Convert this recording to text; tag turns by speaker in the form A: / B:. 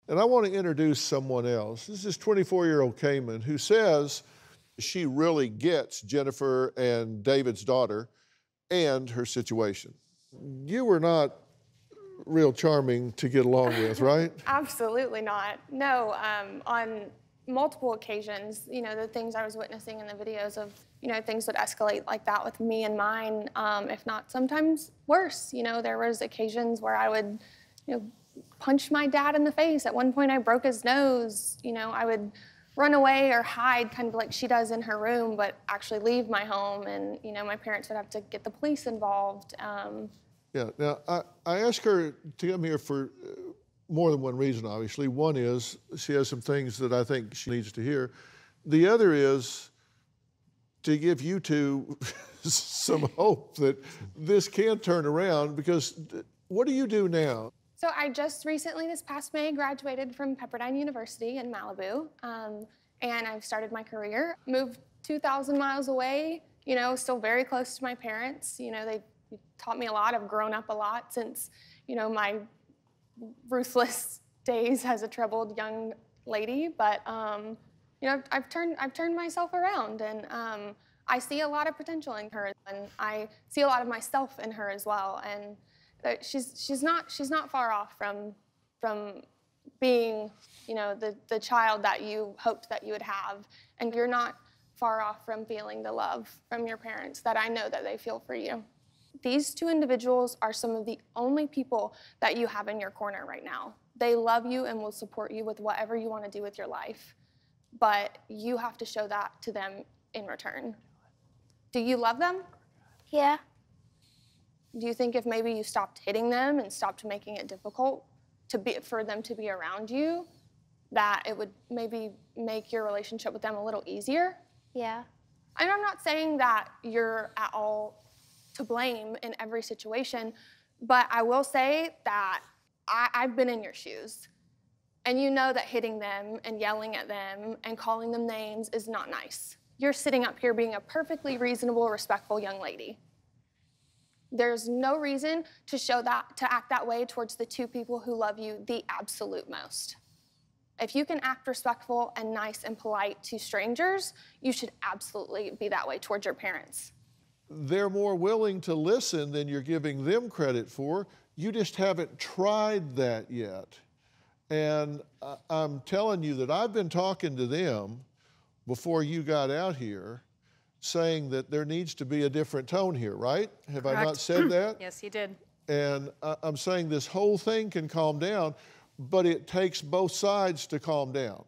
A: And I want to introduce someone else. This is 24-year-old Cayman who says she really gets Jennifer and David's daughter and her situation. You were not real charming to get along with, right?
B: Absolutely not. No, on multiple occasions, the things I was witnessing in the videos of, things would escalate like that with me and mine, if not sometimes worse. There was occasions where I would, punch my dad in the face. At one point I broke his nose. I would run away or hide kind of like she does in her room, but actually leave my home, and, my parents would have to get the police involved.
A: Yeah, now I asked her to come here for more than one reason, obviously. One is she has some things that I think she needs to hear. The other is to give you two some hope that this can turn around, because what do you do now?
B: So I just recently, this past May, graduated from Pepperdine University in Malibu, and I've started my career. Moved 2,000 miles away, still very close to my parents. They taught me a lot. I've grown up a lot since, my ruthless days as a troubled young lady. But, I've turned myself around, and I see a lot of potential in her, and I see a lot of myself in her as well. And she's not far off from being, the child that you hoped that you would have, and you're not far off from feeling the love from your parents that I know that they feel for you. These two individuals are some of the only people that you have in your corner right now. They love you and will support you with whatever you want to do with your life, but you have to show that to them in return. Do you love them?
C: Yeah.
B: Do you think if maybe you stopped hitting them and stopped making it difficult for them to be around you, that it would maybe make your relationship with them a little easier?
C: Yeah.
B: And I'm not saying that you're at all to blame in every situation, but I will say that I've been in your shoes. And you know that hitting them and yelling at them and calling them names is not nice. You're sitting up here being a perfectly reasonable, respectful young lady. There's no reason to act that way towards the two people who love you the absolute most. If you can act respectful and nice and polite to strangers, you should absolutely be that way towards your parents.
A: They're more willing to listen than you're giving them credit for. You just haven't tried that yet. And I'm telling you that I've been talking to them before you got out here, saying that there needs to be a different tone here, right? Have
D: Correct.
A: I not said that?
D: Yes, you did.
A: And I'm saying this whole thing can calm down, but it takes both sides to calm down.